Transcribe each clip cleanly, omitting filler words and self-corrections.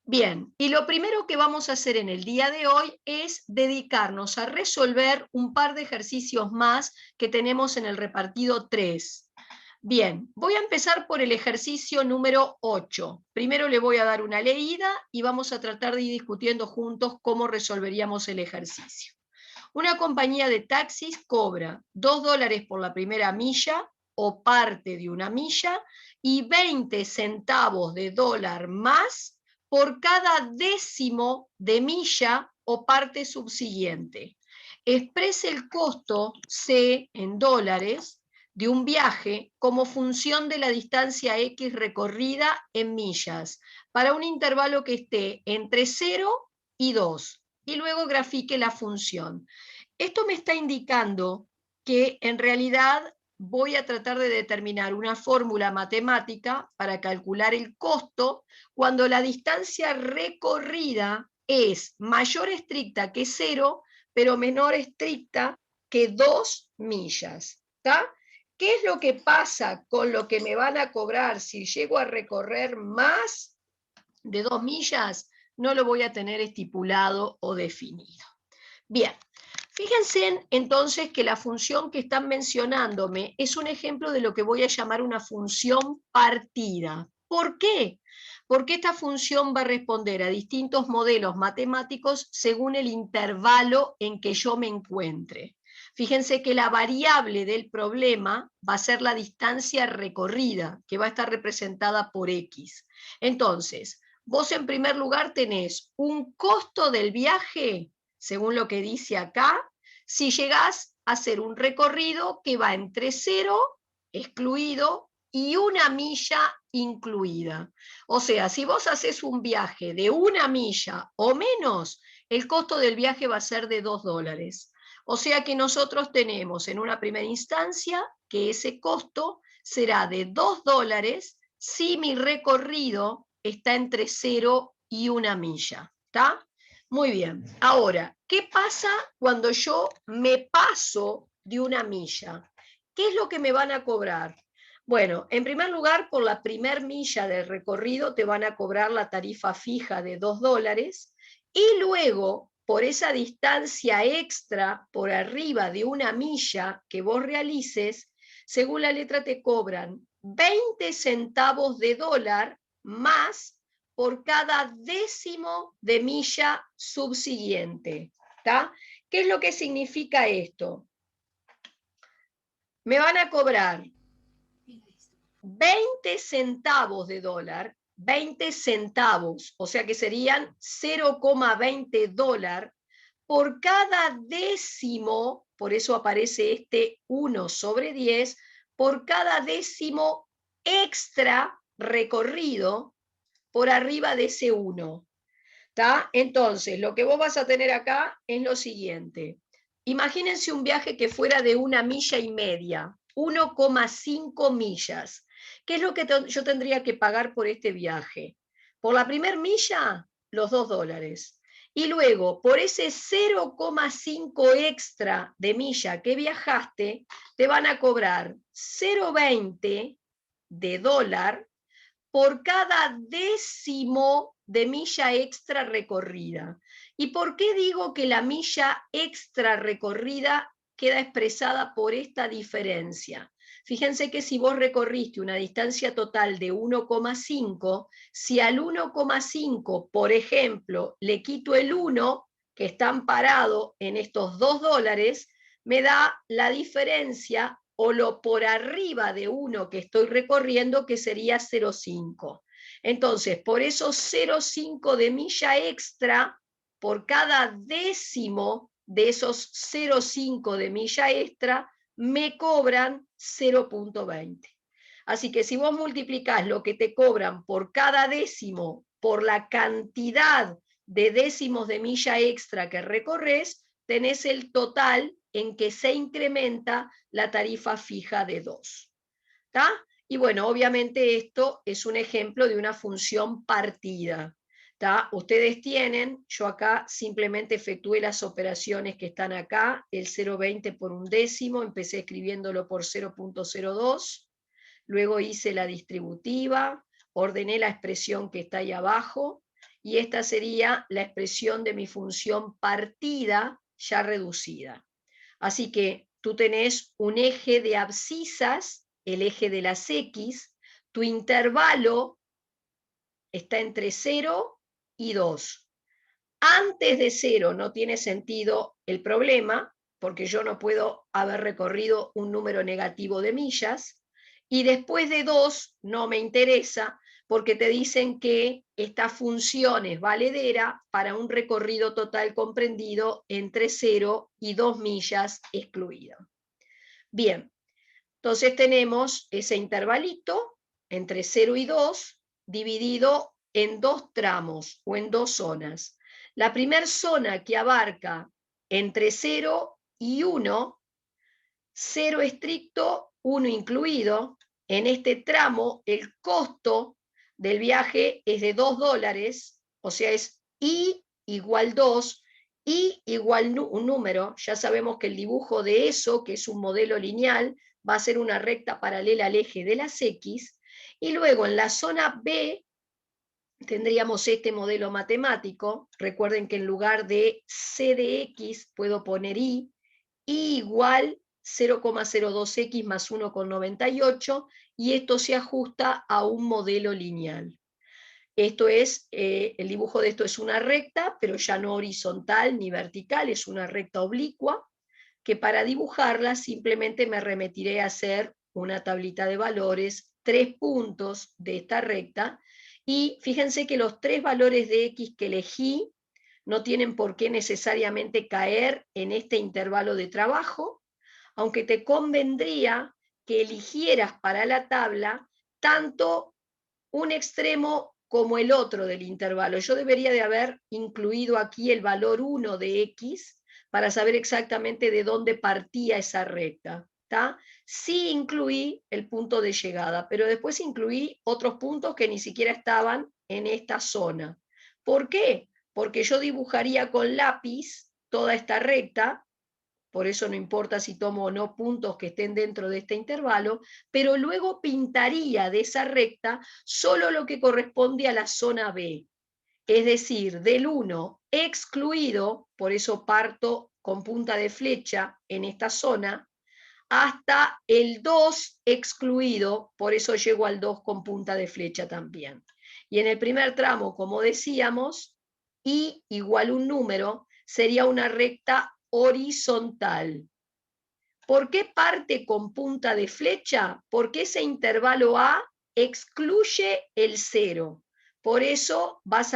Bien, y lo primero que vamos a hacer en el día de hoy es dedicarnos a resolver un par de ejercicios más que tenemos en el repartido 3. Bien, voy a empezar por el ejercicio número 8. Primero le voy a dar una leída y vamos a tratar de ir discutiendo juntos cómo resolveríamos el ejercicio. Una compañía de taxis cobra $2 por la primera milla o parte de una milla y 20 centavos de dólar más por cada décimo de milla o parte subsiguiente. Exprese el costo C en dólares de un viaje como función de la distancia X recorrida en millas para un intervalo que esté entre 0 y 2 y luego grafique la función. Esto me está indicando que en realidad voy a tratar de determinar una fórmula matemática para calcular el costo cuando la distancia recorrida es mayor estricta que 0, pero menor estricta que 2 millas. ¿Está? ¿Qué es lo que pasa con lo que me van a cobrar si llego a recorrer más de 2 millas? No lo voy a tener estipulado o definido. Bien, fíjense entonces que la función que están mencionándome es un ejemplo de lo que voy a llamar una función partida. ¿Por qué? Porque esta función va a responder a distintos modelos matemáticos según el intervalo en que yo me encuentre. Fíjense que la variable del problema va a ser la distancia recorrida, que va a estar representada por X. Entonces, vos en primer lugar tenés un costo del viaje, según lo que dice acá, si llegás a hacer un recorrido que va entre 0, excluido, y 1 milla incluida. O sea, si vos haces un viaje de 1 milla o menos, el costo del viaje va a ser de $2. O sea que nosotros tenemos en una primera instancia que ese costo será de $2 si mi recorrido está entre 0 y 1 milla. ¿Está? Muy bien. Ahora, ¿qué pasa cuando yo me paso de 1 milla? ¿Qué es lo que me van a cobrar? Bueno, en primer lugar, por la primer milla del recorrido te van a cobrar la tarifa fija de $2 y luego, por esa distancia extra por arriba de 1 milla que vos realices, según la letra te cobran 20 centavos de dólar más por cada décimo de milla subsiguiente. ¿Tá? ¿Qué es lo que significa esto? Me van a cobrar 20 centavos de dólar, 20 centavos, o sea que serían 0,20 dólar por cada décimo, por eso aparece este 1 sobre 10, por cada décimo extra recorrido por arriba de ese 1. ¿Tá? Entonces, lo que vos vas a tener acá es lo siguiente. Imagínense un viaje que fuera de 1,5 millas, 1,5 millas. ¿Qué es lo que yo tendría que pagar por este viaje? Por la primera milla, los $2. Y luego, por ese 0,5 extra de milla que viajaste, te van a cobrar 0,20 de dólar por cada décimo de milla extra recorrida. ¿Y por qué digo que la milla extra recorrida queda expresada por esta diferencia? Fíjense que si vos recorriste una distancia total de 1,5, si al 1,5, por ejemplo, le quito el 1, que está amparado en estos $2, me da la diferencia o lo por arriba de 1 que estoy recorriendo, que sería 0,5. Entonces, por esos 0,5 de milla extra, por cada décimo de esos 0,5 de milla extra, me cobran 0,20. Así que si vos multiplicás lo que te cobran por cada décimo por la cantidad de décimos de milla extra que recorres, tenés el total en que se incrementa la tarifa fija de 2. ¿Está? Y bueno, obviamente esto es un ejemplo de una función partida. ¿Tá? Ustedes tienen, yo acá simplemente efectué las operaciones que están acá, el 0,20 por un décimo, empecé escribiéndolo por 0,02, luego hice la distributiva, ordené la expresión que está ahí abajo, y esta sería la expresión de mi función partida ya reducida. Así que tú tenés un eje de abscisas, el eje de las X, tu intervalo está entre 0 y 2. Antes de 0 no tiene sentido el problema, porque yo no puedo haber recorrido un número negativo de millas, y después de 2 no me interesa, porque te dicen que esta función es valedera para un recorrido total comprendido entre 0 y 2 millas excluido. Bien, entonces tenemos ese intervalito entre 0 y 2 dividido en dos tramos o en dos zonas. La primera zona que abarca entre 0 y 1, 0 estricto, 1 incluido. En este tramo el costo del viaje es de $2, o sea, es I igual 2, I igual un número. Ya sabemos que el dibujo de eso, que es un modelo lineal, va a ser una recta paralela al eje de las X. Y luego en la zona B tendríamos este modelo matemático. Recuerden que en lugar de C de X puedo poner I igual 0,02x más 1,98, y esto se ajusta a un modelo lineal. Esto es, el dibujo de esto es una recta, pero ya no horizontal ni vertical, es una recta oblicua, que para dibujarla simplemente me remitiré a hacer una tablita de valores, 3 puntos de esta recta, y fíjense que los 3 valores de X que elegí no tienen por qué necesariamente caer en este intervalo de trabajo, aunque te convendría que eligieras para la tabla tanto un extremo como el otro del intervalo. Yo debería de haber incluido aquí el valor 1 de X para saber exactamente de dónde partía esa recta. ¿Tá? Sí incluí el punto de llegada, pero después incluí otros puntos que ni siquiera estaban en esta zona. ¿Por qué? Porque yo dibujaría con lápiz toda esta recta, por eso no importa si tomo o no puntos que estén dentro de este intervalo, pero luego pintaría de esa recta solo lo que corresponde a la zona B, es decir, del 1 excluido, por eso parto con punta de flecha en esta zona, hasta el 2 excluido, por eso llego al 2 con punta de flecha también. Y en el primer tramo, como decíamos, I igual un número, sería una recta horizontal. ¿Por qué parte con punta de flecha? Porque ese intervalo A excluye el 0. Por eso vas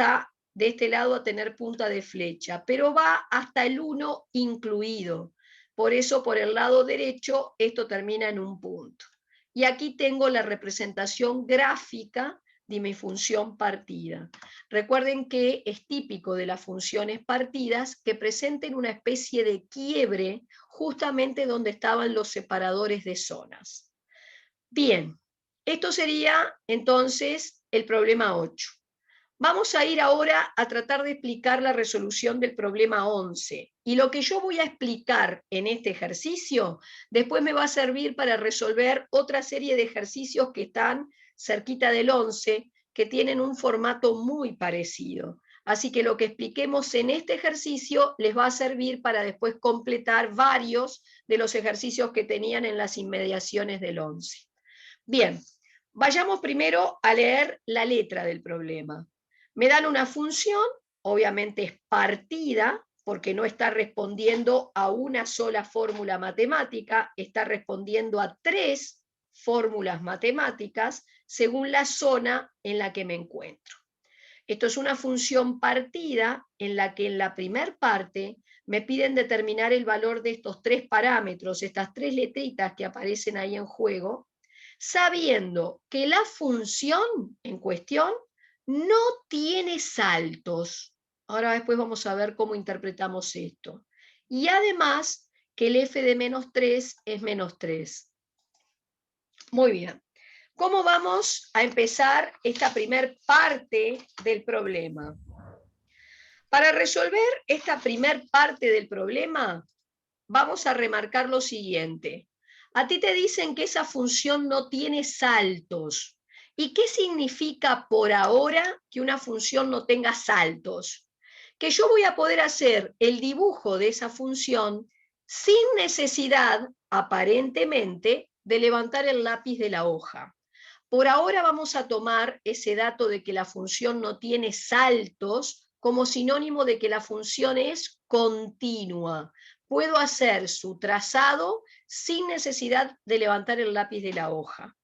de este lado a tener punta de flecha, pero va hasta el 1 incluido. Por eso por el lado derecho esto termina en un punto. Y aquí tengo la representación gráfica de mi función partida. Recuerden que es típico de las funciones partidas que presenten una especie de quiebre justamente donde estaban los separadores de zonas. Bien, esto sería entonces el problema 8. Vamos a ir ahora a tratar de explicar la resolución del problema 11. Y lo que yo voy a explicar en este ejercicio, después me va a servir para resolver otra serie de ejercicios que están cerquita del 11, que tienen un formato muy parecido. Así que lo que expliquemos en este ejercicio les va a servir para después completar varios de los ejercicios que tenían en las inmediaciones del 11. Bien, vayamos primero a leer la letra del problema. Me dan una función, obviamente es partida, porque no está respondiendo a una sola fórmula matemática, está respondiendo a 3 fórmulas matemáticas según la zona en la que me encuentro. Esto es una función partida en la que en la primer parte me piden determinar el valor de estos 3 parámetros, estas 3 letritas que aparecen ahí en juego, sabiendo que la función en cuestión no tiene saltos. Ahora después vamos a ver cómo interpretamos esto. Y además que el f de menos 3 es menos 3. Muy bien. ¿Cómo vamos a empezar esta primer parte del problema? Para resolver esta primer parte del problema, vamos a remarcar lo siguiente. A ti te dicen que esa función no tiene saltos. ¿Y qué significa por ahora que una función no tenga saltos? Que yo voy a poder hacer el dibujo de esa función sin necesidad, aparentemente, de levantar el lápiz de la hoja. Por ahora vamos a tomar ese dato de que la función no tiene saltos como sinónimo de que la función es continua. Puedo hacer su trazado sin necesidad de levantar el lápiz de la hoja.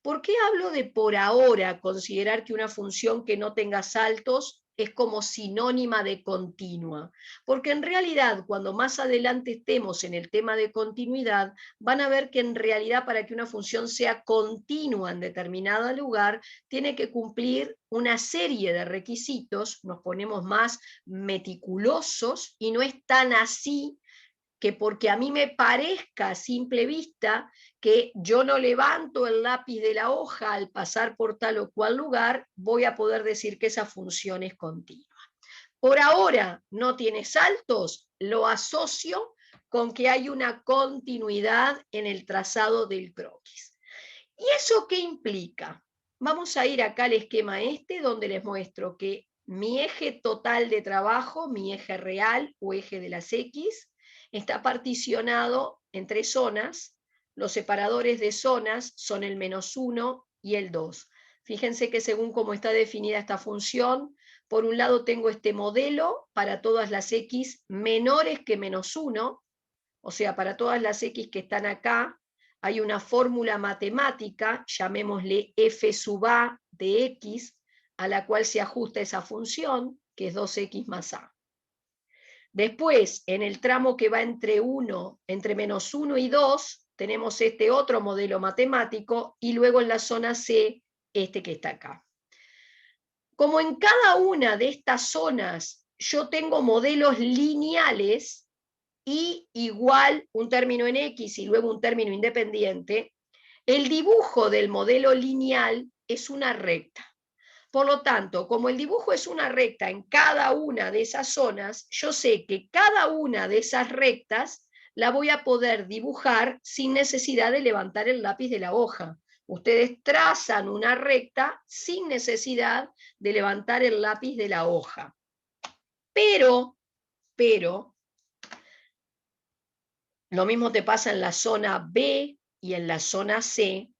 ¿Por qué hablo de por ahora considerar que una función que no tenga saltos es como sinónima de continua? Porque en realidad, cuando más adelante estemos en el tema de continuidad, van a ver que en realidad para que una función sea continua en determinado lugar, tiene que cumplir una serie de requisitos, nos ponemos más meticulosos y no es tan así que porque a mí me parezca a simple vista que yo no levanto el lápiz de la hoja al pasar por tal o cual lugar, voy a poder decir que esa función es continua. Por ahora no tiene saltos, lo asocio con que hay una continuidad en el trazado del croquis. ¿Y eso qué implica? Vamos a ir acá al esquema donde les muestro que mi eje total de trabajo, mi eje real o eje de las X, está particionado en 3 zonas. Los separadores de zonas son el -1 y el 2. Fíjense que según cómo está definida esta función, por un lado tengo este modelo para todas las X menores que -1, o sea, para todas las X que están acá, hay una fórmula matemática, llamémosle f sub a de X, a la cual se ajusta esa función, que es 2X más A. Después, en el tramo que va entre -1 y 2, tenemos este otro modelo matemático, y luego en la zona C, este que está acá. Como en cada una de estas zonas yo tengo modelos lineales, y igual un término en X y luego un término independiente, el dibujo del modelo lineal es una recta. Por lo tanto, como el dibujo es una recta en cada una de esas zonas, yo sé que cada una de esas rectas la voy a poder dibujar sin necesidad de levantar el lápiz de la hoja. Ustedes trazan una recta sin necesidad de levantar el lápiz de la hoja. Pero, lo mismo te pasa en la zona B y en la zona C.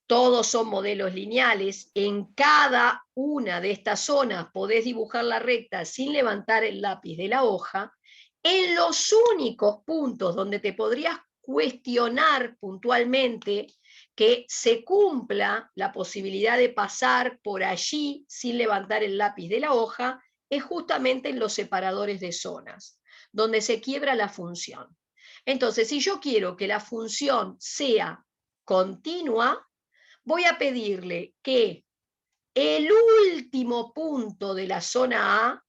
Todos son modelos lineales. En cada una de estas zonas podés dibujar la recta sin levantar el lápiz de la hoja. En los únicos puntos donde te podrías cuestionar puntualmente que se cumpla la posibilidad de pasar por allí sin levantar el lápiz de la hoja es justamente en los separadores de zonas, donde se quiebra la función. Entonces, si yo quiero que la función sea continua, voy a pedirle que el último punto de la zona A,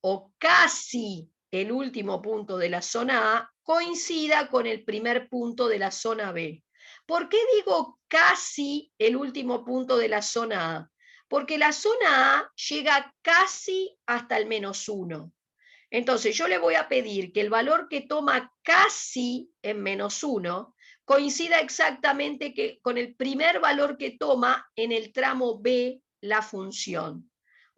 o casi el último punto de la zona A, coincida con el primer punto de la zona B. ¿Por qué digo casi el último punto de la zona A? Porque la zona A llega casi hasta el -1. Entonces yo le voy a pedir que el valor que toma casi en -1 coincida exactamente con el primer valor que toma en el tramo B la función.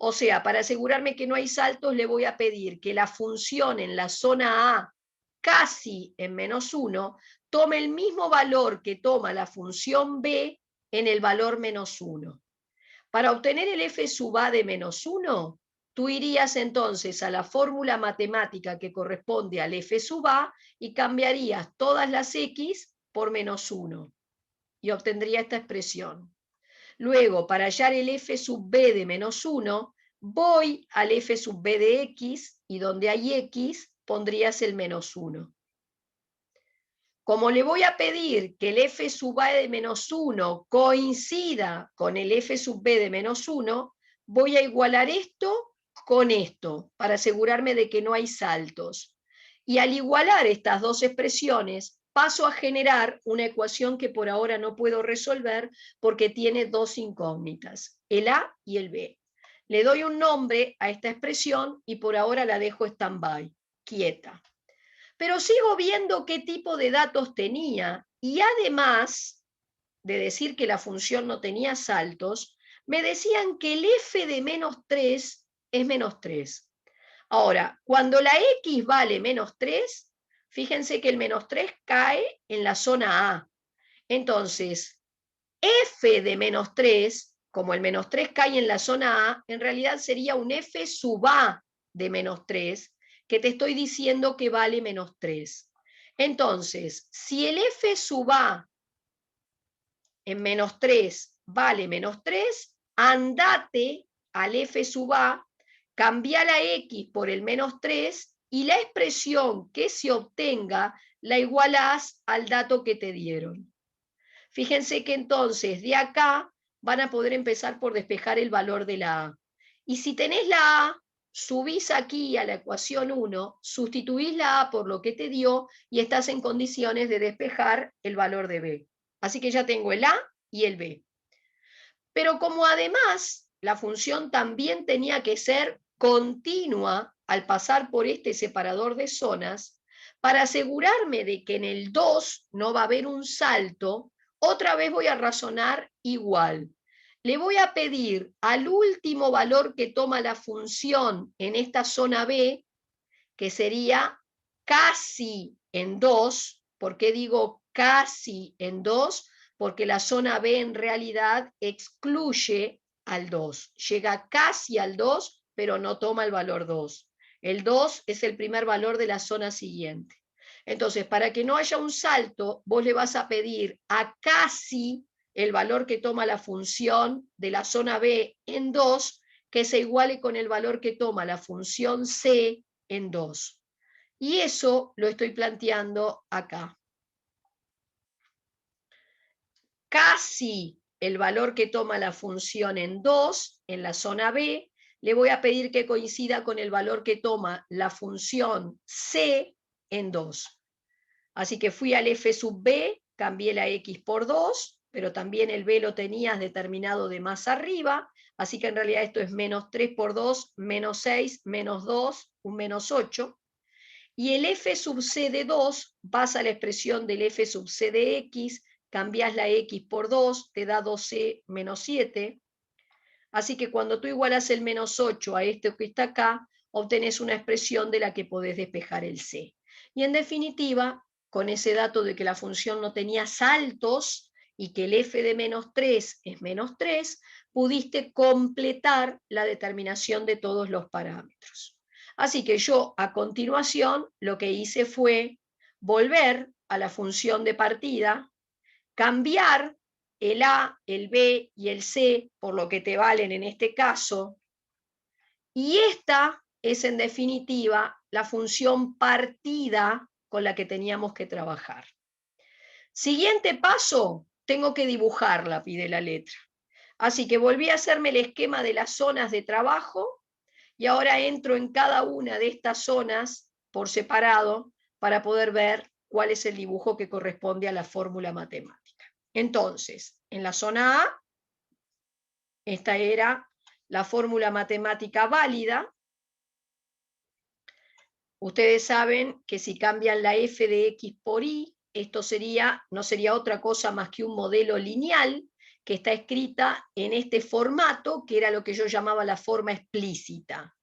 O sea, para asegurarme que no hay saltos, le voy a pedir que la función en la zona A, casi en -1, tome el mismo valor que toma la función B en el valor -1. Para obtener el f sub a de -1, tú irías entonces a la fórmula matemática que corresponde al f sub a y cambiarías todas las x por -1 y obtendría esta expresión. Luego, para hallar el f sub b de -1, voy al f sub b de x y donde hay x pondrías el -1. Como le voy a pedir que el f sub a de -1 coincida con el f sub b de -1, voy a igualar esto con esto, para asegurarme de que no hay saltos. Y al igualar estas dos expresiones, paso a generar una ecuación que por ahora no puedo resolver porque tiene dos incógnitas, el a y el b. Le doy un nombre a esta expresión y por ahora la dejo stand-by, quieta. Pero sigo viendo qué tipo de datos tenía y además de decir que la función no tenía saltos, me decían que el f de menos 3 es menos 3. Ahora, cuando la x vale menos 3, fíjense que el menos 3 cae en la zona A. Entonces, f de menos 3, como el menos 3 cae en la zona A, en realidad sería un f sub A de menos 3, que te estoy diciendo que vale menos 3. Entonces, si el f sub A en menos 3 vale menos 3, andate al f sub A, cambia la x por el menos 3 y la expresión que se obtenga la igualás al dato que te dieron. Fíjense que entonces de acá van a poder empezar por despejar el valor de la A. Y si tenés la A, subís aquí a la ecuación 1, sustituís la A por lo que te dio y estás en condiciones de despejar el valor de B. Así que ya tengo el A y el B. Pero como además la función también tenía que ser continua al pasar por este separador de zonas, para asegurarme de que en el 2 no va a haber un salto, otra vez voy a razonar igual. Le voy a pedir al último valor que toma la función en esta zona B, que sería casi en 2. ¿Por qué digo casi en 2? Porque la zona B en realidad excluye al 2. Llega casi al 2, pero no toma el valor 2. El 2 es el primer valor de la zona siguiente. Entonces, para que no haya un salto, vos le vas a pedir a casi el valor que toma la función de la zona B en 2, que se iguale con el valor que toma la función C en 2. Y eso lo estoy planteando acá. Casi el valor que toma la función en 2, en la zona B, le voy a pedir que coincida con el valor que toma la función C en 2. Así que fui al f sub b, cambié la x por 2, pero también el b lo tenías determinado de más arriba, así que en realidad esto es menos 3 por 2, menos 6, menos 2, un menos 8. Y el f sub c de 2, vas a la expresión del f sub c de x, cambias la x por 2, te da 2c menos 7. Así que cuando tú igualas el menos 8 a este que está acá, obtenés una expresión de la que podés despejar el c. Y en definitiva, con ese dato de que la función no tenía saltos y que el f de menos 3 es menos 3, pudiste completar la determinación de todos los parámetros. Así que yo a continuación lo que hice fue volver a la función de partida, cambiar el A, el B y el C por lo que te valen en este caso, y esta es en definitiva la función partida con la que teníamos que trabajar. Siguiente paso, tengo que dibujarla, pide la letra. Así que volví a hacerme el esquema de las zonas de trabajo y ahora entro en cada una de estas zonas por separado para poder ver cuál es el dibujo que corresponde a la fórmula matemática. Entonces, en la zona A, esta era la fórmula matemática válida. Ustedes saben que si cambian la f de x por y, esto no sería otra cosa más que un modelo lineal que está escrita en este formato, que era lo que yo llamaba la forma explícita.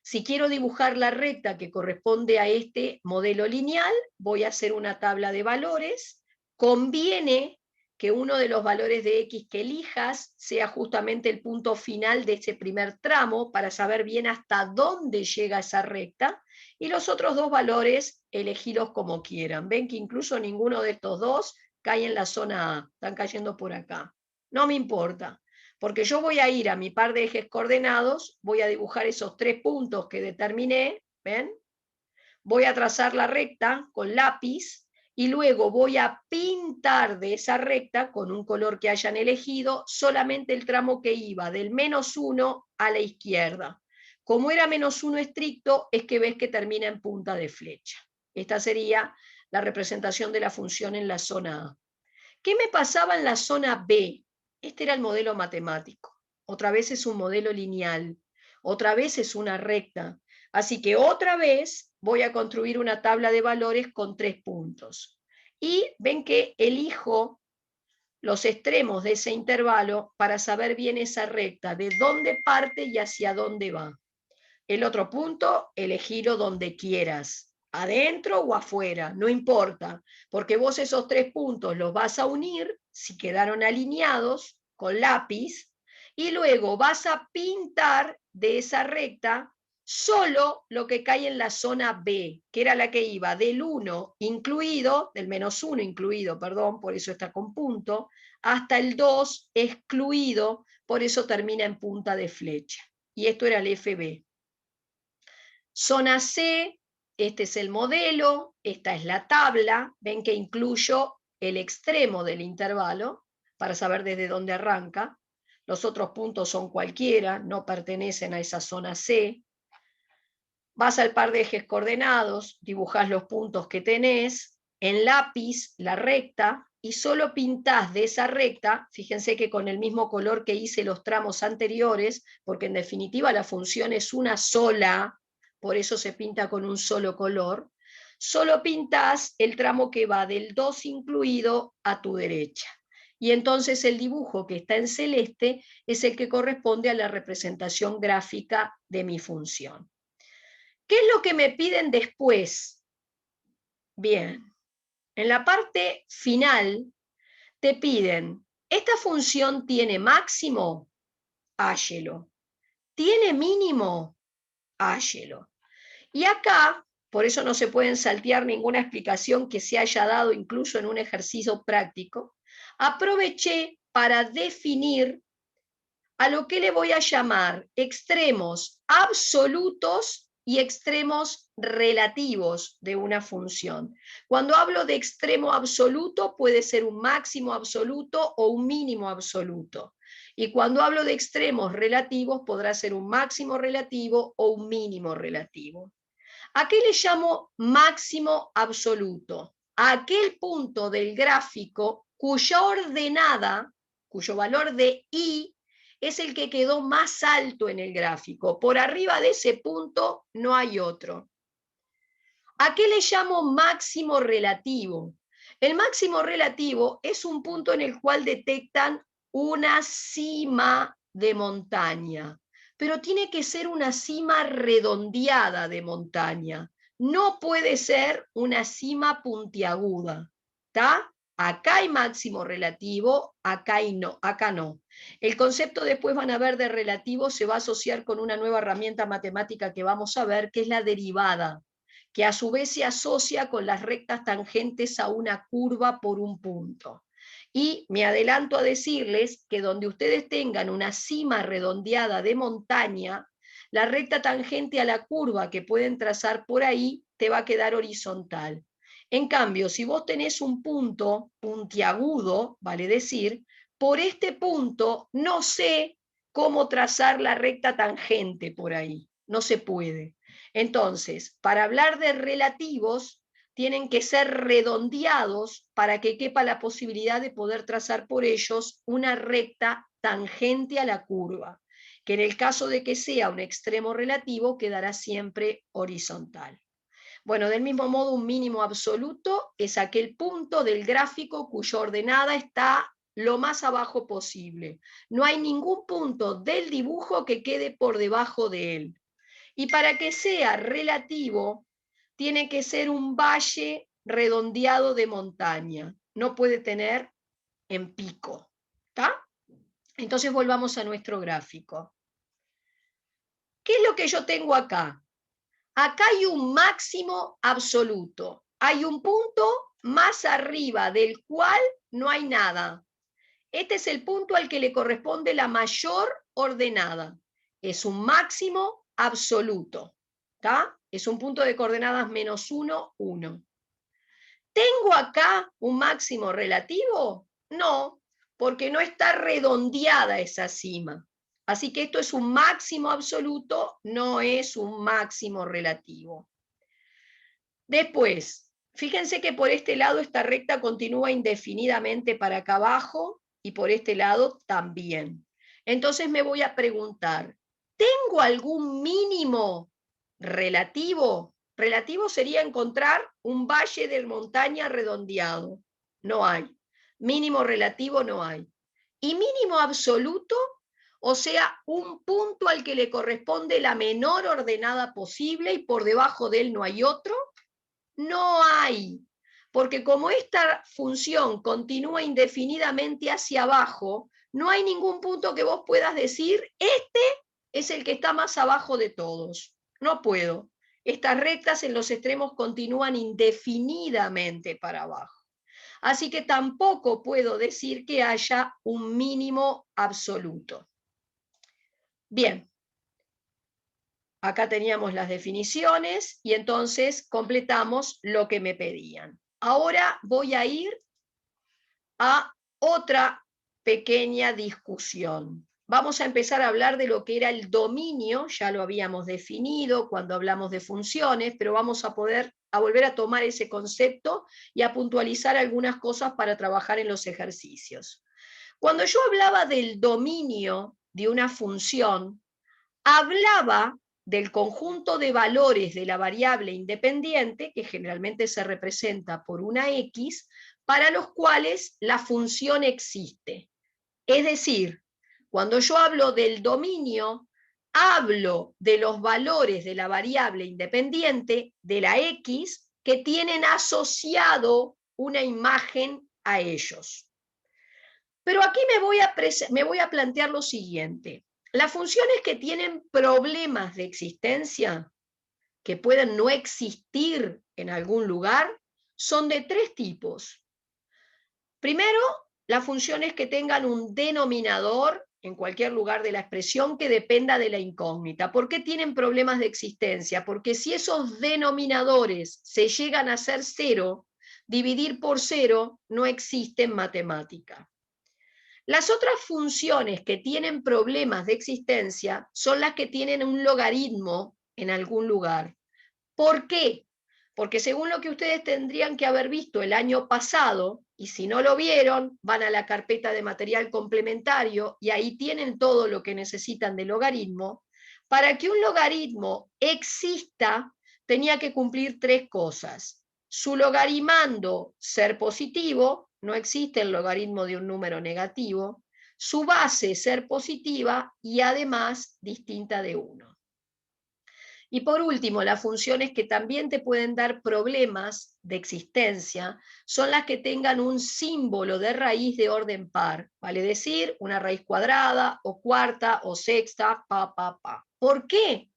Si quiero dibujar la recta que corresponde a este modelo lineal, voy a hacer una tabla de valores. Conviene que uno de los valores de x que elijas sea justamente el punto final de ese primer tramo para saber bien hasta dónde llega esa recta, y los otros dos valores elegirlos como quieran. Ven que incluso ninguno de estos dos cae en la zona A, están cayendo por acá. No me importa, porque yo voy a ir a mi par de ejes coordenados, voy a dibujar esos 3 puntos que determiné, ¿ven? Voy a trazar la recta con lápiz y luego voy a pintar de esa recta con un color que hayan elegido solamente el tramo que iba del menos 1 a la izquierda. Como era menos 1 estricto, es que ves que termina en punta de flecha. Esta sería la representación de la función en la zona A. ¿Qué me pasaba en la zona B? Este era el modelo matemático. Otra vez es un modelo lineal. Otra vez es una recta. Así que otra vez voy a construir una tabla de valores con 3 puntos. Y ven que elijo los extremos de ese intervalo para saber bien esa recta, de dónde parte y hacia dónde va. El otro punto, elegirlo donde quieras, adentro o afuera, no importa, porque vos esos 3 puntos los vas a unir, si quedaron alineados, con lápiz, y luego vas a pintar de esa recta solo lo que cae en la zona B, que era la que iba del 1 incluido, del -1 incluido, perdón, por eso está con punto, hasta el 2 excluido, por eso termina en punta de flecha. Y esto era el FB. Zona C, este es el modelo, esta es la tabla, ven que incluyo el extremo del intervalo para saber desde dónde arranca. Los otros puntos son cualquiera, no pertenecen a esa zona C. Vas al par de ejes coordenados, dibujás los puntos que tenés, en lápiz la recta, y solo pintás de esa recta, fíjense que con el mismo color que hice los tramos anteriores, porque en definitiva la función es una sola, por eso se pinta con un solo color, solo pintás el tramo que va del 2 incluido a tu derecha. Y entonces el dibujo que está en celeste es el que corresponde a la representación gráfica de mi función. ¿Qué es lo que me piden después? Bien, en la parte final te piden, ¿esta función tiene máximo? Hállelo. ¿Tiene mínimo? Hállelo. Y acá, por eso no se pueden saltear ninguna explicación que se haya dado incluso en un ejercicio práctico, aproveché para definir a lo que le voy a llamar extremos absolutos y extremos relativos de una función. Cuando hablo de extremo absoluto, puede ser un máximo absoluto o un mínimo absoluto. Y cuando hablo de extremos relativos, podrá ser un máximo relativo o un mínimo relativo. ¿A qué le llamo máximo absoluto? A aquel punto del gráfico cuya ordenada, cuyo valor de i es el que quedó más alto en el gráfico. Por arriba de ese punto no hay otro. ¿A qué le llamo máximo relativo? El máximo relativo es un punto en el cual detectan una cima de montaña, pero tiene que ser una cima redondeada de montaña. No puede ser una cima puntiaguda. ¿Está? Acá hay máximo relativo, acá no. El concepto después van a ver de relativo se va a asociar con una nueva herramienta matemática que vamos a ver, que es la derivada, que a su vez se asocia con las rectas tangentes a una curva por un punto. Y me adelanto a decirles que donde ustedes tengan una cima redondeada de montaña, la recta tangente a la curva que pueden trazar por ahí te va a quedar horizontal. En cambio, si vos tenés un punto puntiagudo, vale decir, por este punto no sé cómo trazar la recta tangente por ahí. No se puede. Entonces, para hablar de relativos, tienen que ser redondeados para que quepa la posibilidad de poder trazar por ellos una recta tangente a la curva, que en el caso de que sea un extremo relativo quedará siempre horizontal. Bueno, del mismo modo, un mínimo absoluto es aquel punto del gráfico cuya ordenada está lo más abajo posible. No hay ningún punto del dibujo que quede por debajo de él. Y para que sea relativo, tiene que ser un valle redondeado de montaña. No puede tener en pico. ¿Está? Entonces volvamos a nuestro gráfico. ¿Qué es lo que yo tengo acá? Acá hay un máximo absoluto. Hay un punto más arriba del cual no hay nada. Este es el punto al que le corresponde la mayor ordenada. Es un máximo absoluto. ¿Está? Es un punto de coordenadas -1, 1. ¿Tengo acá un máximo relativo? No, porque no está redondeada esa cima. Así que esto es un máximo absoluto, no es un máximo relativo. Después, fíjense que por este lado esta recta continúa indefinidamente para acá abajo y por este lado también. Entonces me voy a preguntar, ¿tengo algún mínimo relativo? Relativo sería encontrar un valle de montaña redondeado. No hay. Mínimo relativo no hay. Y mínimo absoluto, o sea, un punto al que le corresponde la menor ordenada posible y por debajo de él no hay otro, no hay. Porque como esta función continúa indefinidamente hacia abajo, no hay ningún punto que vos puedas decir, este es el que está más abajo de todos. No puedo. Estas rectas en los extremos continúan indefinidamente para abajo. Así que tampoco puedo decir que haya un mínimo absoluto. Bien, acá teníamos las definiciones y entonces completamos lo que me pedían. Ahora voy a ir a otra pequeña discusión. Vamos a empezar a hablar de lo que era el dominio, ya lo habíamos definido cuando hablamos de funciones, pero vamos a volver a tomar ese concepto y a puntualizar algunas cosas para trabajar en los ejercicios. Cuando yo hablaba del dominio de una función, hablaba del conjunto de valores de la variable independiente, que generalmente se representa por una X, para los cuales la función existe. Es decir, cuando yo hablo del dominio, hablo de los valores de la variable independiente, de la X, que tienen asociado una imagen a ellos. Pero aquí me voy a plantear lo siguiente. Las funciones que tienen problemas de existencia, que pueden no existir en algún lugar, son de tres tipos. Primero, las funciones que tengan un denominador en cualquier lugar de la expresión que dependa de la incógnita. ¿Por qué tienen problemas de existencia? Porque si esos denominadores se llegan a ser cero, dividir por cero no existe en matemática. Las otras funciones que tienen problemas de existencia son las que tienen un logaritmo en algún lugar. ¿Por qué? Porque según lo que ustedes tendrían que haber visto el año pasado, y si no lo vieron, van a la carpeta de material complementario y ahí tienen todo lo que necesitan de logaritmo. Para que un logaritmo exista, tenía que cumplir tres cosas. Su logaritmando ser positivo, no existe el logaritmo de un número negativo, su base ser positiva y además distinta de 1. Y por último, las funciones que también te pueden dar problemas de existencia son las que tengan un símbolo de raíz de orden par, vale decir, una raíz cuadrada o cuarta o sexta, pa. ¿Por qué?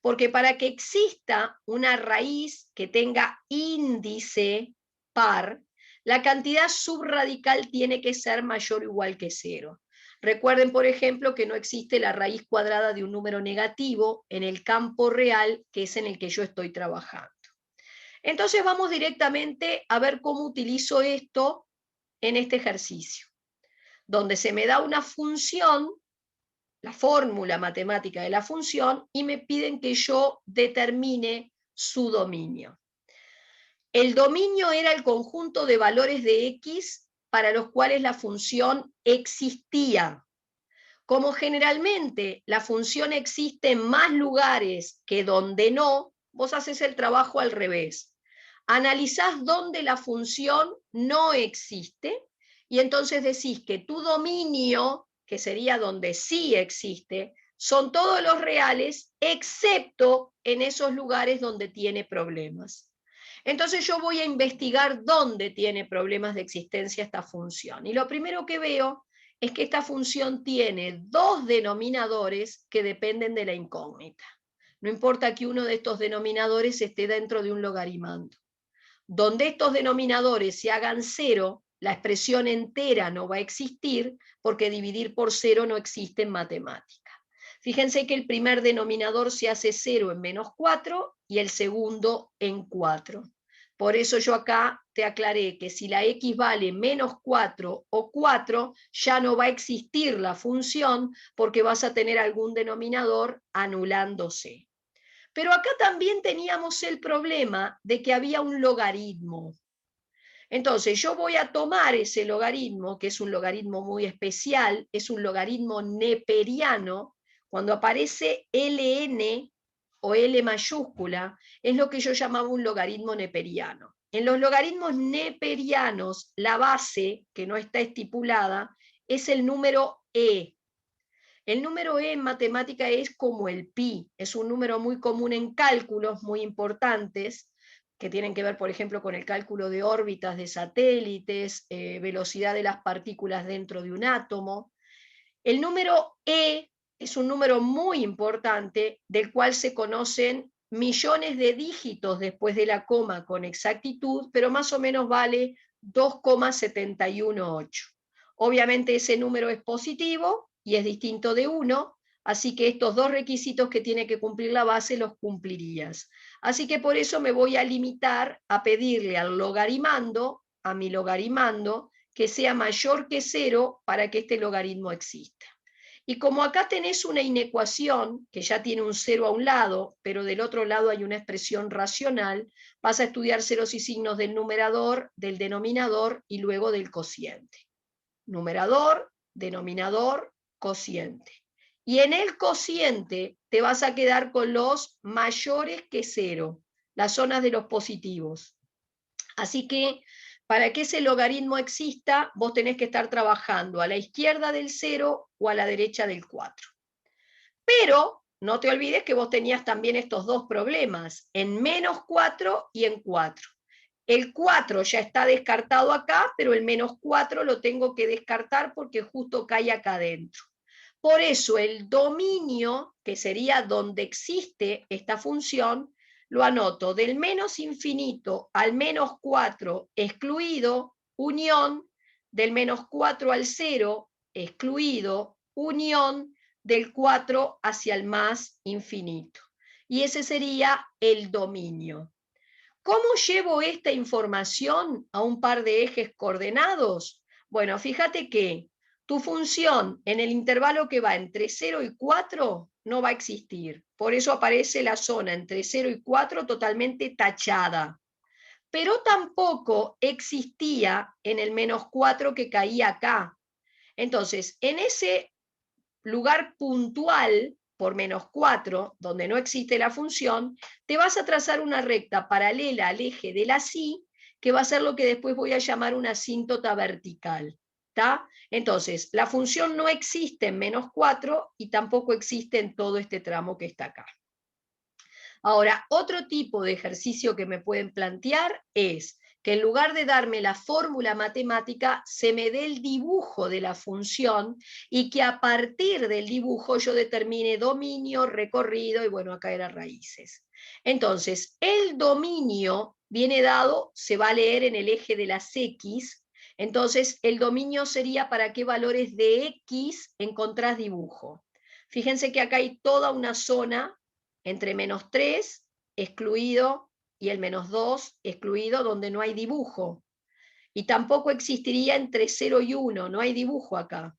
Porque para que exista una raíz que tenga índice par, la cantidad subradical tiene que ser mayor o igual que 0. Recuerden, por ejemplo, que no existe la raíz cuadrada de un número negativo en el campo real, que es en el que yo estoy trabajando. Entonces vamos directamente a ver cómo utilizo esto en este ejercicio, donde se me da una función, la fórmula matemática de la función, y me piden que yo determine su dominio. El dominio era el conjunto de valores de X para los cuales la función existía. Como generalmente la función existe en más lugares que donde no, vos haces el trabajo al revés. Analizás dónde la función no existe y entonces decís que tu dominio, que sería donde sí existe, son todos los reales, excepto en esos lugares donde tiene problemas. Entonces yo voy a investigar dónde tiene problemas de existencia esta función. Y lo primero que veo es que esta función tiene dos denominadores que dependen de la incógnita. No importa que uno de estos denominadores esté dentro de un logaritmando. Donde estos denominadores se hagan cero, la expresión entera no va a existir porque dividir por cero no existe en matemática. Fíjense que el primer denominador se hace 0 en menos 4 y el segundo en 4. Por eso yo acá te aclaré que si la X vale menos 4 o 4, ya no va a existir la función porque vas a tener algún denominador anulándose. Pero acá también teníamos el problema de que había un logaritmo. Entonces yo voy a tomar ese logaritmo, que es un logaritmo muy especial, es un logaritmo neperiano. Cuando aparece ln o L mayúscula, es lo que yo llamaba un logaritmo neperiano. en los logaritmos neperianos, la base, que no está estipulada, es el número e. El número e en matemática es como el pi, es un número muy común en cálculos muy importantes, que tienen que ver, por ejemplo, con el cálculo de órbitas de satélites, velocidad de las partículas dentro de un átomo. El número e es un número muy importante, del cual se conocen millones de dígitos después de la coma con exactitud, pero más o menos vale 2,718. Obviamente ese número es positivo y es distinto de 1, así que estos dos requisitos que tiene que cumplir la base los cumplirías. Así que por eso me voy a limitar a pedirle al logarimando, a mi logarimando, que sea mayor que 0 para que este logaritmo exista. Y como acá tenés una inecuación, que ya tiene un 0 a un lado, pero del otro lado hay una expresión racional, vas a estudiar ceros y signos del numerador, del denominador y luego del cociente. Numerador, denominador, cociente. Y en el cociente te vas a quedar con los mayores que 0, las zonas de los positivos. Así que para que ese logaritmo exista, vos tenés que estar trabajando a la izquierda del 0 o a la derecha del 4. Pero no te olvides que vos tenías también estos dos problemas, en menos 4 y en 4. El 4 ya está descartado acá, pero el menos 4 lo tengo que descartar porque justo cae acá adentro. Por eso el dominio, que sería donde existe esta función, lo anoto del menos infinito al menos 4 excluido, unión, del menos 4 al 0 excluido, unión, del 4 hacia el más infinito. Y ese sería el dominio. ¿Cómo llevo esta información a un par de ejes coordenados? Bueno, fíjate que tu función en el intervalo que va entre 0 y 4 no va a existir. Por eso aparece la zona entre 0 y 4 totalmente tachada. Pero tampoco existía en el menos 4 que caía acá. Entonces, en ese lugar puntual, por menos 4, donde no existe la función, te vas a trazar una recta paralela al eje de la sí, que va a ser lo que después voy a llamar una asíntota vertical. ¿Tá? Entonces, la función no existe en menos 4 y tampoco existe en todo este tramo que está acá. Ahora, otro tipo de ejercicio que me pueden plantear es que en lugar de darme la fórmula matemática, se me dé el dibujo de la función y que a partir del dibujo yo determine dominio, recorrido y bueno, acá eran raíces. Entonces, el dominio viene dado, se va a leer en el eje de las X, entonces el dominio sería para qué valores de X encontrás dibujo. Fíjense que acá hay toda una zona entre menos 3, excluido, y el menos 2, excluido, donde no hay dibujo. Y tampoco existiría entre 0 y 1, no hay dibujo acá.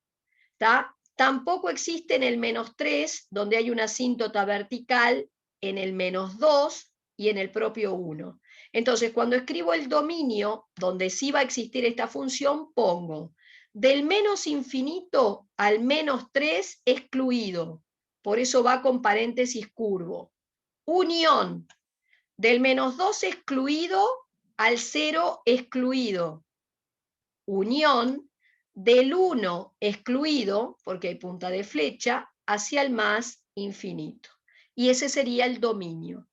¿Tá? Tampoco existe en el menos 3, donde hay una asíntota vertical, en el menos 2 y en el propio 1. Entonces, cuando escribo el dominio, donde sí va a existir esta función, pongo del menos infinito al menos 3 excluido. Por eso va con paréntesis curvo. Unión, del menos 2 excluido al 0 excluido. Unión, del 1 excluido, porque hay punta de flecha, hacia el más infinito. Y ese sería el dominio.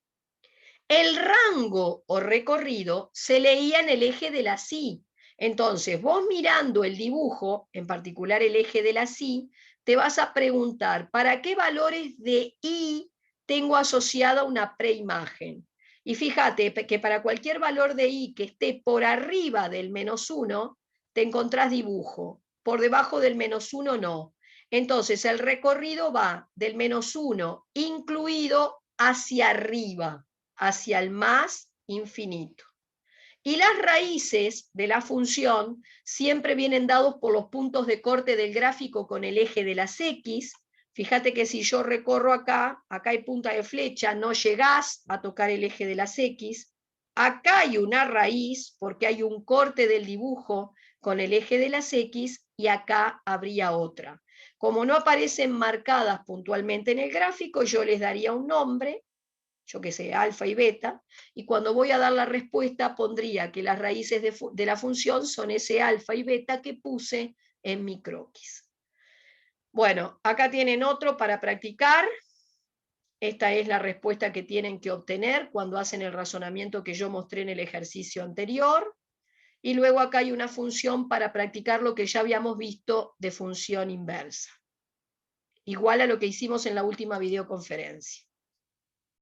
El rango o recorrido se leía en el eje de la sí. Entonces, vos mirando el dibujo, en particular el eje de la sí, te vas a preguntar, ¿para qué valores de i tengo asociada una preimagen? Y fíjate que para cualquier valor de i que esté por arriba del menos 1, te encontrás dibujo. Por debajo del menos 1 no. Entonces, el recorrido va del menos 1 incluido hacia arriba, hacia el más infinito. Y las raíces de la función siempre vienen dados por los puntos de corte del gráfico con el eje de las X. Fíjate que si yo recorro acá, acá hay punta de flecha, no llegás a tocar el eje de las X. Acá hay una raíz, porque hay un corte del dibujo con el eje de las X, y acá habría otra. Como no aparecen marcadas puntualmente en el gráfico, yo les daría un nombre, yo qué sé, alfa y beta, y cuando voy a dar la respuesta pondría que las raíces de la función son ese alfa y beta que puse en mi croquis. Bueno, acá tienen otro para practicar. Esta es la respuesta que tienen que obtener cuando hacen el razonamiento que yo mostré en el ejercicio anterior. Y luego acá hay una función para practicar lo que ya habíamos visto de función inversa, igual a lo que hicimos en la última videoconferencia.